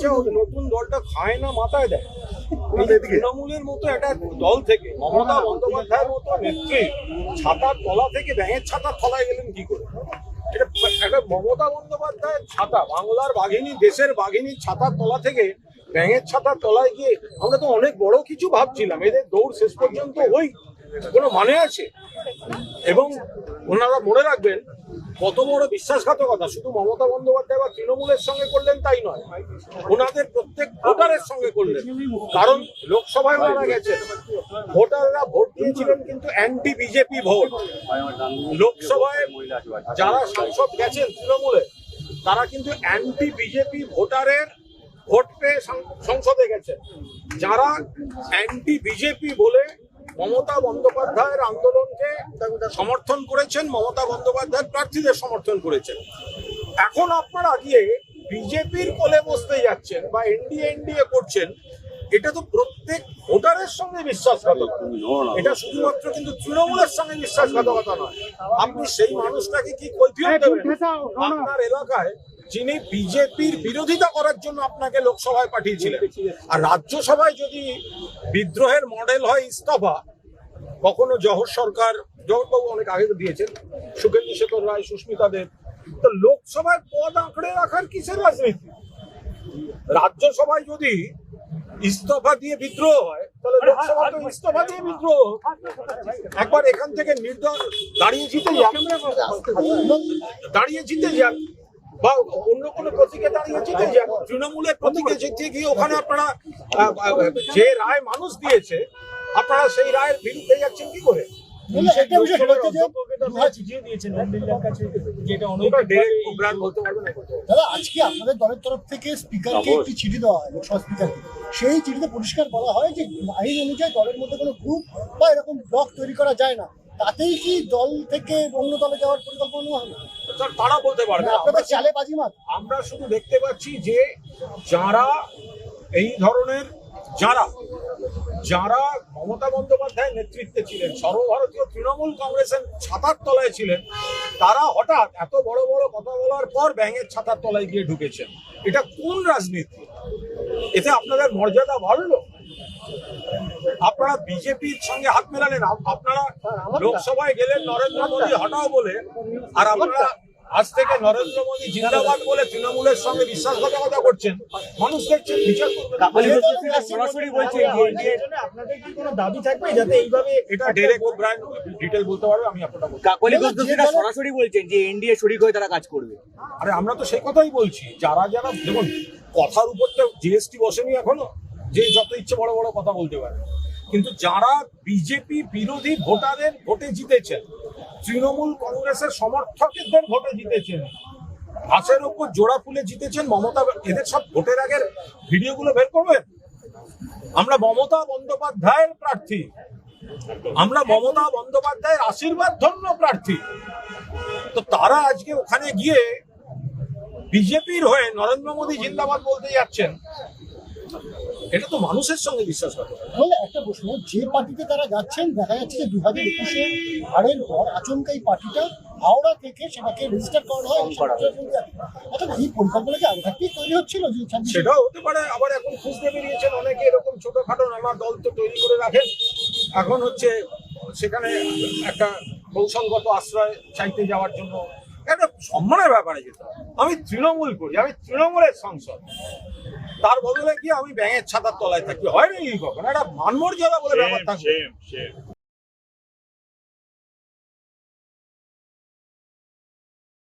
আচ্ছা, ওই নতুন দলটা খায় না মাথায় দেয়? তৃণমূলের মতো একটা দল থেকে মমতা বন্দ্যোপাধ্যায়ের মতো নেত্রী ছাতার তলা থেকে ব্যাঙের ছাতার তলায় গেলেন কি করে? এটা একটা মমতা বন্দ্যোপাধ্যায়ের ছাতা, বাংলার বাঘিনী, দেশের বাঘিনীর ছাতার তলা থেকে ব্যাঙের ছাতার তলায় গিয়ে আমরা তো অনেক বড় কিছু ভাবছিলাম। এদের দৌড় শেষ পর্যন্ত ওই কোনো মানে আছে? এবং ওনারা মনে রাখবেন কত বড় বিশ্বাসঘাতকতা শুধু মমতা বন্দ্যোপাধ্যায় বা তৃণমূলের সঙ্গে করলেন তাই নয়, ওনাদের প্রত্যেক ভোটারের সঙ্গে করলেন। কারণ লোকসভায় ওনারা গেছেন, ভোটাররা ভোট দিয়েছিলেন কিন্তু অ্যান্টি বিজেপি ভোট। লোকসভায় যারা সাংসদ গেছেন তৃণমূলে তারা কিন্তু অ্যান্টি বিজেপি ভোটারের ভোট পেয়ে সংসদে গেছেন। যারা অ্যান্টি বিজেপি বলে মমতা বন্দ্যোপাধ্যায়ের আন্দোলনকে সমর্থন করেছেন, মমতা বন্দ্যোপাধ্যায়ের প্রার্থীদের সমর্থন করেছেন, এখন আপনারা গিয়ে বিজেপির কোলে বসতে যাচ্ছেন বা এনডিএ করছেন। এটা তো প্রত্যেক ভোটারের সঙ্গে বিশ্বাসঘাতকতা। এটা শুধুমাত্র কিন্তু তৃণমূলের সঙ্গে বিশ্বাসঘাতকতা নয়। আপনি সেই মানুষটাকে কি কৈফিয়ত দেবেন আপনার এলাকায় যিনি বিজেপির বিরোধিতা করার জন্য আপনাকে লোকসভায় পাঠিয়েছিলেন? আর রাজ্যসভায় যদি বিদ্রোহের মডেল হয় ইস্তফা, কখনো জহর সরকার, জহরবাবু অনেক আগে দিয়েছেন, সুখেন্দু শেখর রায়, সুস্মিতা দেব, তো লোকসভায় পদ আঁকড়ে রাখার কিসের রাজনীতি? রাজ্যসভায় যদি ইস্তফা দিয়ে বিদ্রোহ হয় তাহলে লোকসভা তো ইস্তফা দিয়ে বিদ্রোহ। একবার এখান থেকে নির্দল দাঁড়িয়ে জিতে যান বা অন্য কোনো প্রতীকে দাঁড়িয়ে জিতে যান। তৃণমূলের প্রতীকে জিতে গিয়ে ওখানে আপনারা যে রায় মানুষ দিয়েছে আপনারা সেই রায়ের বিরুদ্ধে যাচ্ছেন কি করে? আজকে আপনাদের দলের তরফ থেকে স্পিকারকে একটি চিঠি দেওয়া হয়, লোকসভা স্পিকারকে। সেই চিঠিতে পরিষ্কার বলা হয় যে আইন অনুযায়ী দলের মধ্যে কোনো গ্রুপ বা এরকম ব্লক তৈরি করা যায় না। তাতেই কি দল থেকে অন্য দলে যাওয়ার পরিকল্পনা নেওয়া হবে? তারা বলতে পারবে। আপনাদের চালে বাজিমাত। আমরা শুধু দেখতে পাচ্ছি যে যারা এই ধরনের যারা মমতা বন্দ্যোপাধ্যায়ের নেতৃত্বে ছিলেন, সর্বভারতীয় তৃণমূল কংগ্রেসের ছাতার তলায় ছিলেন, তারা হঠাৎ এত বড় বড় কথা বলার পর ব্যাঙের ছাতার তলায় গিয়ে ঢুকেছেন। এটা কোন রাজনীতি? এতে আপনাদের মর্যাদা বাড়লো? আপনারা বিজেপির সঙ্গে হাত মেলালেন, আপনারা লোকসভায় গেলেন নরেন্দ্র মোদী হটাও বলে, আর আপনারা আজ থেকে নরেন্দ্র মোদী জিন্দাবাদ বলে তৃণমূলের সঙ্গে বিশ্বাসঘাতকতা করছেন। মানুষ দেখছেন, বিচার করবেন। সরাসরি বলছেন আপনাদের কি কোনো দাবি থাকবে যাতে এইভাবে? এটা ডেরেক ওব্রায়েন ডিটেল বলতে পারবে, আমি আপনারা বলবো। কাকলি ঘোষ সরাসরি বলছেন যে এনডিএ শরিক হয়ে তারা কাজ করবে। আরে আমরা তো সেই কথাই বলছি। যারা দেখুন, কথার উপর তো জিএসটি বসেনি এখনো যে যত ইচ্ছে বড় বড় কথা বলতে পারে, কিন্তু যারা বিজেপি বিরোধী ভোটারের ভোটে জিতেছেন, তৃণমূল কংগ্রেসের সমর্থকদের ভোটে জিতেছেন, ঘাসের উপর জোড়া ফুলে জিতেছেন মমতা, এদের সব ভোটের আগের ভিডিওগুলো বের করবেন। আমরা মমতা বন্দ্যোপাধ্যায়ের প্রার্থী, আমরা মমতা বন্দ্যোপাধ্যায়ের আশীর্বাদ ধন্য প্রার্থী। তো তারা আজকে ওখানে গিয়ে বিজেপির হয়ে নরেন্দ্র মোদী জিন্দাবাদ বলতে যাচ্ছেন, এটা তো মানুষের সঙ্গে বিশ্বাসঘাতকতা। তাহলে একটা প্রশ্ন, যে পার্টিতে তারা যাচ্ছেন, দেখা যাচ্ছে যে 2021-এ হারের পর আচমকা এই পার্টিটা হাওড়া থেকে সেটাকে রেজিস্টার করা হয়। অর্থাৎ এই পরিকল্পনা কি আগে থেকেই তৈরি হচ্ছিল? সেটাও হতে পারে। আবার এখন খুঁজতে বেরিয়েছেন অনেকে এরকম ছোটখাটো নানা দল তো তৈরি করে রাখেন। এখন হচ্ছে সেখানে একটা কৌশলগত আশ্রয় চাইতে যাওয়ার জন্য একটা সম্মানের ব্যাপারে যেতে হবে। আমি তৃণমূল করি, আমি তৃণমূলের সাংসদ, তার বদলে কি আমি ব্যাঙের ছাতার তলায় থাকি? হয় না এই কখন? একটা মানমর্যাদা বলে ব্যাপার থাকবে।